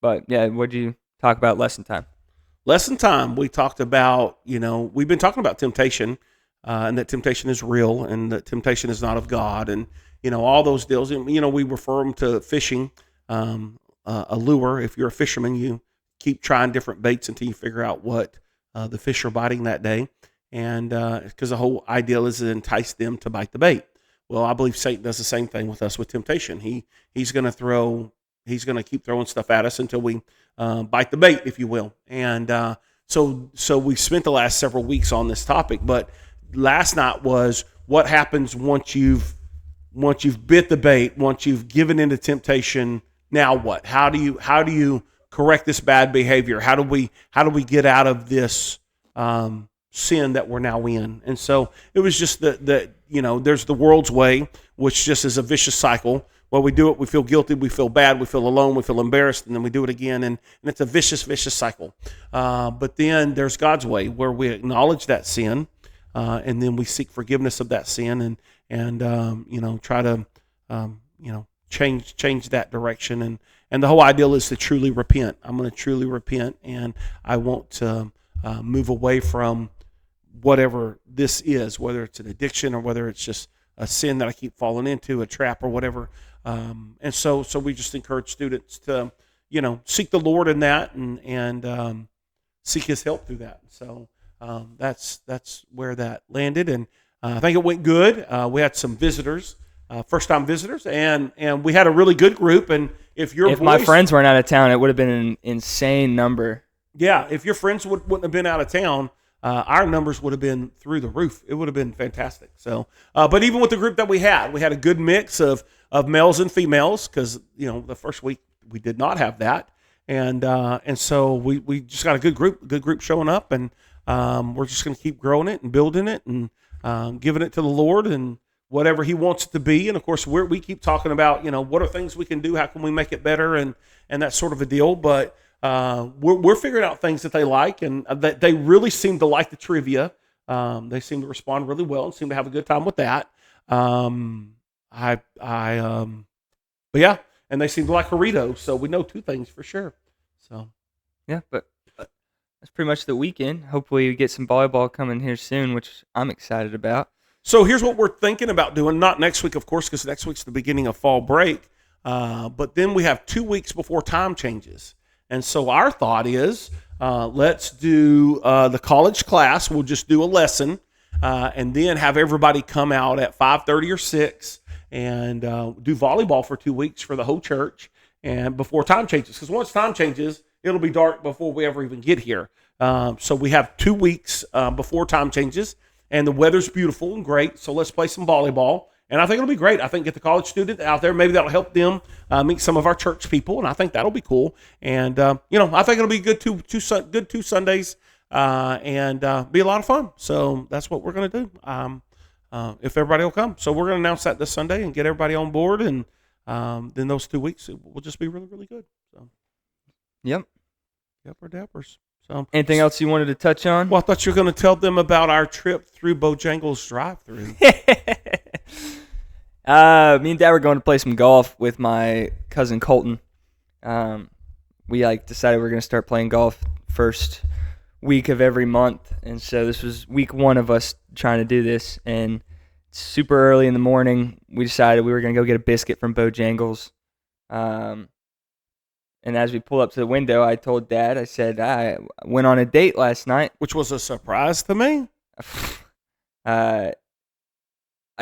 But yeah, what'd you talk about lesson time? Lesson time. We talked about, we've been talking about temptation, and that temptation is real, and that temptation is not of God, and all those deals. And we refer them to fishing, a lure. If you're a fisherman, you keep trying different baits until you figure out what the fish are biting that day, and because the whole ideal is to entice them to bite the bait. Well, I believe Satan does the same thing with us with temptation. He's going to keep throwing stuff at us until we bite the bait, if you will. And so we spent the last several weeks on this topic, but last night was what happens once you've bit the bait, once you've given into temptation. Now what? How do you correct this bad behavior? How do we get out of this sin that we're now in? And so it was just that there's the world's way, which just is a vicious cycle. Well, we do it, we feel guilty, we feel bad, we feel alone, we feel embarrassed, and then we do it again, and it's a vicious cycle. But then there's God's way, where we acknowledge that sin, and then we seek forgiveness of that sin, and try to change that direction, and the whole ideal is to truly repent. I'm going to truly repent, and I want to move away from whatever this is, whether it's an addiction or whether it's just a sin that I keep falling into, a trap or whatever. And so we just encourage students to, seek the Lord in that and seek His help through that. So that's where that landed, and I think it went good. We had some visitors, first-time visitors, and we had a really good group. And if my friends weren't out of town, it would have been an insane number. Yeah, if your friends wouldn't have been out of town, our numbers would have been through the roof. It would have been fantastic. So, but even with the group that we had a good mix of males and females, because the first week we did not have that, and so we just got a good group showing up, and we're just going to keep growing it and building it and giving it to the Lord and whatever He wants it to be. And of course, we keep talking about what are things we can do, how can we make it better, and that sort of a deal, but. We're figuring out things that they like, and that they really seem to like the trivia. They seem to respond really well and seem to have a good time with that. But yeah, and they seem to like Doritos, so we know two things for sure. So yeah, but that's pretty much the weekend. Hopefully we get some volleyball coming here soon, which I'm excited about. So here's what we're thinking about doing. Not next week, of course, because next week's the beginning of fall break. But then we have 2 weeks before time changes. And so our thought is, let's do the college class. We'll just do a lesson, and then have everybody come out at 5:30 or 6 and do volleyball for 2 weeks for the whole church, and before time changes. Because once time changes, it'll be dark before we ever even get here. So we have 2 weeks before time changes, and the weather's beautiful and great. So let's play some volleyball. And I think it'll be great. I think get the college student out there. Maybe that'll help them meet some of our church people, and I think that'll be cool. And I think it'll be good two Sundays, and be a lot of fun. So that's what we're going to do. If everybody will come, so we're going to announce that this Sunday and get everybody on board, and then those 2 weeks will just be really, really good. So, yep, we're dappers. So, anything else you wanted to touch on? Well, I thought you were going to tell them about our trip through Bojangled-SBJ's drive-through. Me and Dad were going to play some golf with my cousin Colton. We decided we were going to start playing golf first week of every month, and so this was week 1 of us trying to do this. And super early in the morning, we decided we were going to go get a biscuit from Bojangles'. And as we pull up to the window, I told Dad, I said, I went on a date last night. Which was a surprise to me. I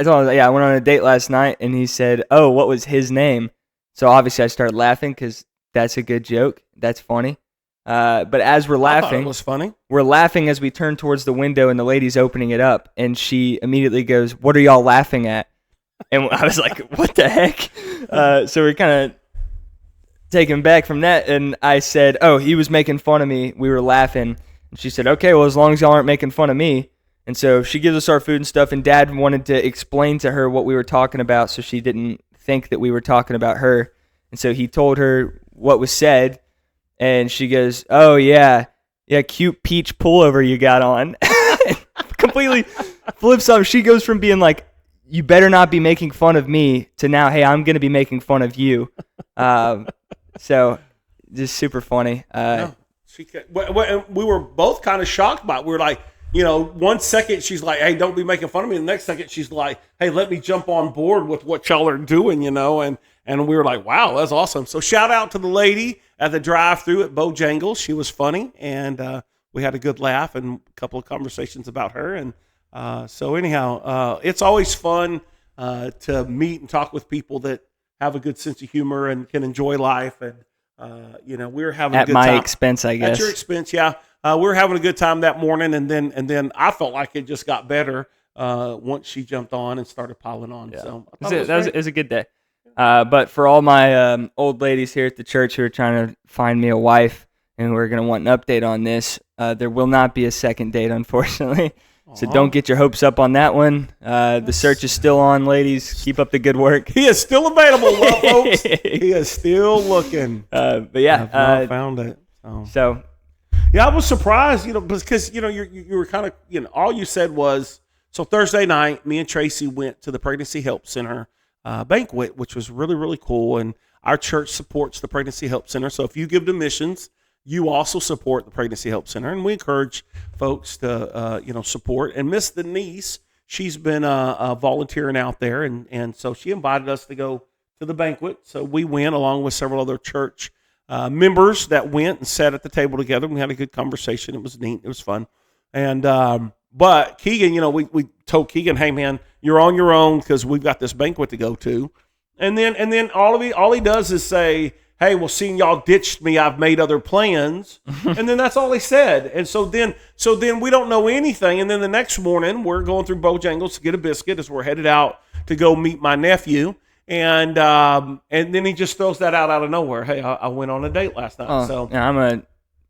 told him, I went on a date last night, and he said, oh, what was his name? So obviously I started laughing because that's a good joke. That's funny. But as we're laughing, I thought it was funny. We're laughing as we turn towards the window, and the lady's opening it up, and she immediately goes, what are y'all laughing at? And I was like, what the heck? So we're kind of taken back from that, and I said, oh, he was making fun of me. We were laughing. And she said, okay, well, as long as y'all aren't making fun of me. And so she gives us our food and stuff, and Dad wanted to explain to her what we were talking about so she didn't think that we were talking about her. And so he told her what was said, and she goes, oh, yeah, cute peach pullover you got on. Completely flips up. She goes from being like, you better not be making fun of me, to now, hey, I'm going to be making fun of you. So just super funny. We were both kind of shocked by it. We were like, 1 second she's like, hey, don't be making fun of me. The next second she's like, hey, let me jump on board with what y'all are doing, and we were like, wow, that's awesome. So shout out to the lady at the drive-thru at Bojangled. She was funny, and we had a good laugh and a couple of conversations about her. And so anyhow, it's always fun to meet and talk with people that have a good sense of humor and can enjoy life. And, we're having a good time. At my expense, I guess. At your expense, yeah. We were having a good time that morning, and then I felt like it just got better once she jumped on and started piling on. Yeah. So it was a good day. But for all my old ladies here at the church who are trying to find me a wife and who are going to want an update on this, there will not be a second date, unfortunately. So don't get your hopes up on that one. The search is still on, ladies. Keep up the good work. He is still available, folks. He is still looking. But yeah, I've not found it. So yeah, I was surprised, because you were kind of, all you said was, so Thursday night, me and Tracy went to the Pregnancy Help Center banquet, which was really, really cool. And our church supports the Pregnancy Help Center. So if you give to missions, you also support the Pregnancy Help Center, and we encourage folks to, support. And Miss Denise, she's been volunteering out there, and so she invited us to go to the banquet. So we went along with several other church members that went and sat at the table together. We had a good conversation. It was neat. It was fun. And but Keagan, we told Keagan, hey man, you're on your own because we've got this banquet to go to. And then all he does is say, hey, well, seeing y'all ditched me, I've made other plans. And then that's all he said. And so then we don't know anything. And then the next morning, we're going through Bojangles to get a biscuit as we're headed out to go meet my nephew. And then he just throws that out of nowhere. Hey, I went on a date last night. So yeah, I'm a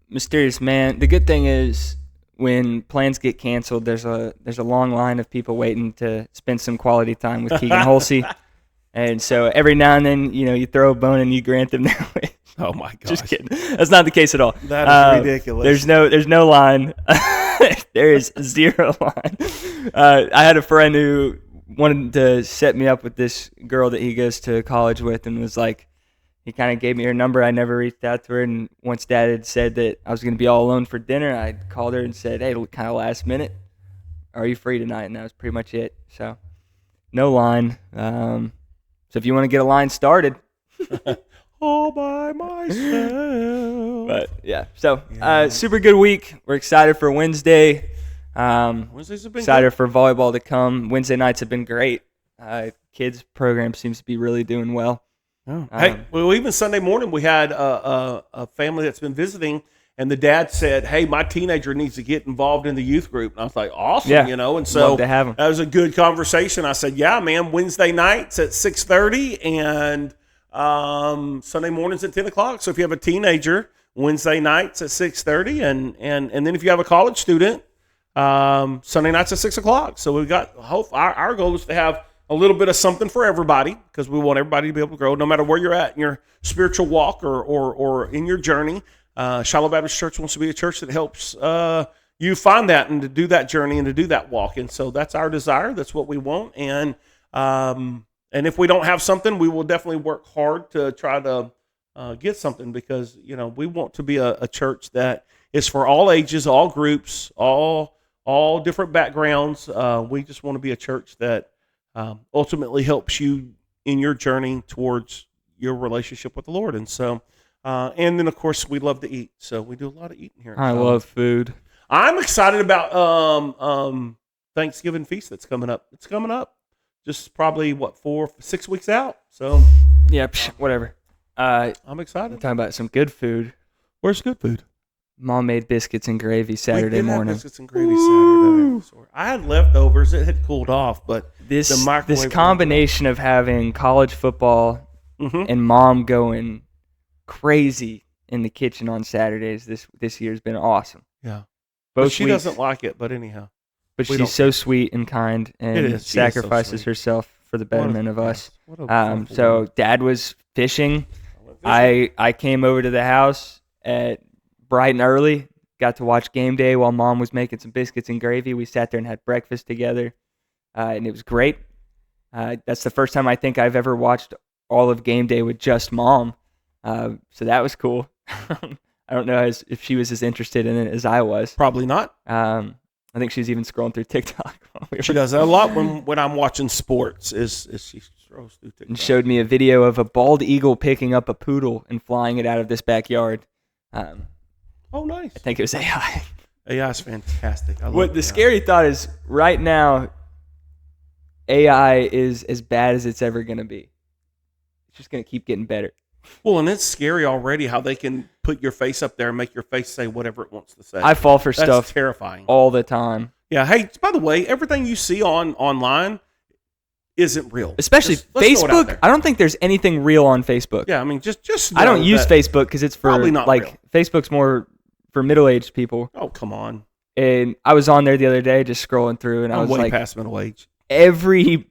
mysterious man. The good thing is when plans get canceled, there's a long line of people waiting to spend some quality time with Keagan Holsey. And so every now and then, you throw a bone and you grant them their wish. Oh my gosh. Just kidding. That's not the case at all. That is ridiculous. There's no line. There is zero line. I had a friend who wanted to set me up with this girl that he goes to college with, and was like, he kind of gave me her number. I never reached out to her, and once Dad had said that I was going to be all alone for dinner, I called her and said, hey, kind of last minute, are you free tonight? And that was pretty much it. So no line. So if you want to get a line started, all by myself. But yeah, so super good week. We're excited for Wednesday. Wednesdays have been excited good. for volleyball to come. Wednesday nights have been great. Kids program seems to be really doing well. Oh. Hey, well, even Sunday morning we had a family that's been visiting, and the dad said, hey, my teenager needs to get involved in the youth group. And I was like, awesome, and so love to have him. That was a good conversation. I said, yeah, man, Wednesday nights at 6:30 and Sunday mornings at 10 o'clock. So if you have a teenager, Wednesday nights at 6:30, and then if you have a college student, Sunday nights at 6 o'clock. So we've got our goal is to have a little bit of something for everybody, because we want everybody to be able to grow no matter where you're at in your spiritual walk or in your journey. Shiloh Baptist Church wants to be a church that helps you find that and to do that journey and to do that walk. And so that's our desire. That's what we want. And if we don't have something, we will definitely work hard to try to get something, because, we want to be a church that is for all ages, all groups, all different backgrounds. We just want to be a church that ultimately helps you in your journey towards your relationship with the Lord. And so, and then of course we love to eat. So we do a lot of eating here. I love food. I'm excited about Thanksgiving feast that's coming up. It's coming up just probably 4-6 weeks out. So yeah, whatever. I'm excited. I'm talking about some good food. Where's good food? Mom made biscuits and gravy Saturday morning. Biscuits and gravy Saturday. I had leftovers. It had cooled off, but this combination of having college football and Mom going crazy in the kitchen on Saturdays. This year's been awesome. Yeah. Both But she weeks, doesn't like it, but anyhow. but we she's don't so sweet and kind It and is. She is so sacrifices sweet. herself for the betterment of us. What a wonderful So woman. Dad was fishing. Fishing. I came over to the house at bright and early. Got to watch game day while Mom was making some biscuits and gravy. We sat there and had breakfast together, and it was great. That's the first time I think I've ever watched all of game day with just Mom. So that was cool. I don't know if she was as interested in it as I was. Probably not. I think she was even scrolling through TikTok. She does that a lot when I'm watching sports. Is she scrolls through TikTok. And showed me a video of a bald eagle picking up a poodle and flying it out of this backyard. Oh, nice. I think it was AI. AI is fantastic. I love What the AI. scary thought is right now, AI is as bad as it's ever going to be. It's just going to keep getting better. Well, and it's scary already how they can put your face up there and make your face say whatever it wants to say. I fall for That's stuff terrifying. all the time. Yeah. Hey, by the way, everything you see online isn't real. Especially Let's throw it out Facebook. there. I don't think there's anything real on Facebook. Yeah, I mean, just I don't know use that- Facebook because it's for Probably not like real. Facebook's more for middle-aged people. Oh, come on. And I was on there the other day just scrolling through, and I I'm was way like, past middle age. every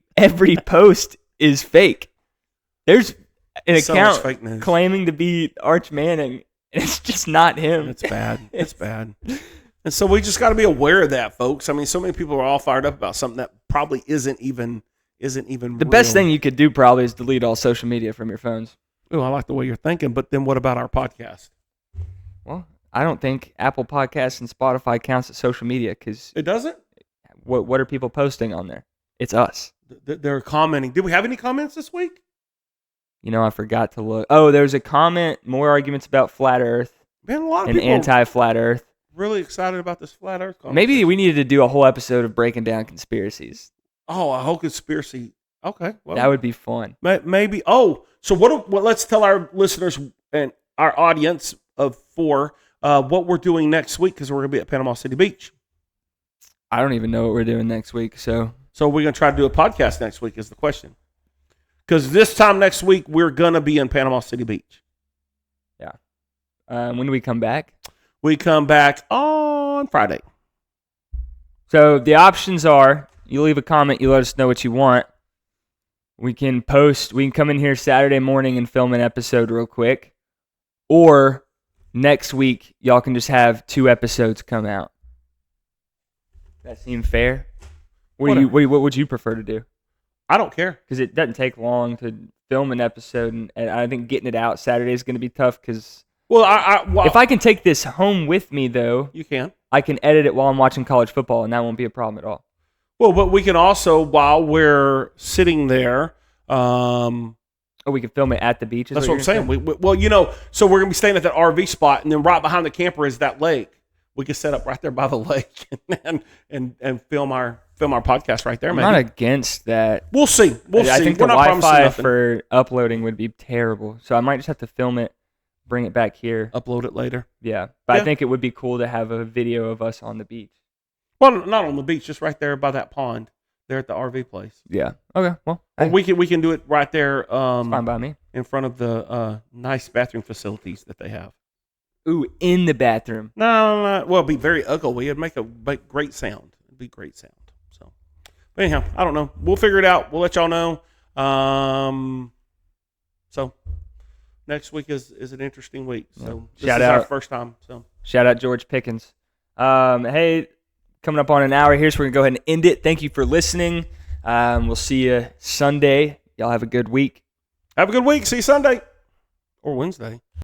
post is fake. There's an So much account fake news. claiming to be Arch Manning, and it's just not him. It's bad. It's bad. And so we just got to be aware of that, folks. I mean, so many people are all fired up about something that probably isn't even The best thing you could do probably is delete all social media from your phones. Oh, I like the way you're thinking, but then what about our podcast? Well, I don't think Apple Podcasts and Spotify counts as social media because It doesn't? what are people posting on there? It's us. They're commenting. Did we have any comments this week? You know, I forgot to look. Oh, there's a comment, more arguments about flat Earth Man, a lot of and people are anti-flat Earth. really excited about this flat Earth conversation. Maybe we needed to do a whole episode of breaking down conspiracies. Oh, a whole conspiracy. Okay, well, That would be fun. maybe. Oh, so what? Let's tell our listeners and our audience of four what we're doing next week because we're going to be at Panama City Beach. I don't even know what we're doing next week, so So we're going to try to do a podcast next week is the question. Because this time next week we're going to be in Panama City Beach. when do we come back? We come back on Friday. So the options are you leave a comment, you let us know what you want. We can come in here Saturday morning and film an episode real quick. Or next week, y'all can just have 2 episodes come out. That seem fair? What would you prefer to do? I don't care. Because it doesn't take long to film an episode, and I think getting it out Saturday is going to be tough because Well, if I can take this home with me, though, you can. I can edit it while I'm watching college football, and that won't be a problem at all. Well, but we can also, while we're sitting there, Or we can film it at the beach. that's what I'm saying. So we're going to be staying at that RV spot, and then right behind the camper is that lake. We can set up right there by the lake and film our podcast right there. I'm Maybe. not against that. We'll see. I think We're the not promising Wi-Fi nothing. for uploading would be terrible, so I might just have to film it, bring it back here. Upload it later. Yeah, but Yeah. I think it would be cool to have a video of us on the beach. Well, not on the beach, just right there by that pond, there at the RV place. Yeah. Okay. Well, Or hey, we can do it right there it's fine by me. in front of the nice bathroom facilities that they have. Ooh, in the bathroom. No. Well, it'd be very ugly. It'd make great sound. It'd be great sound. So, but anyhow, I don't know. We'll figure it out. We'll let y'all know. So next week is an interesting week. So this Shout is our out. first time. So Shout out George Pickens. Hey, coming up on an hour here, so we're gonna go ahead and end it. Thank you for listening. We'll see you Sunday. Y'all have a good week. have a good week. See you Sunday or Wednesday.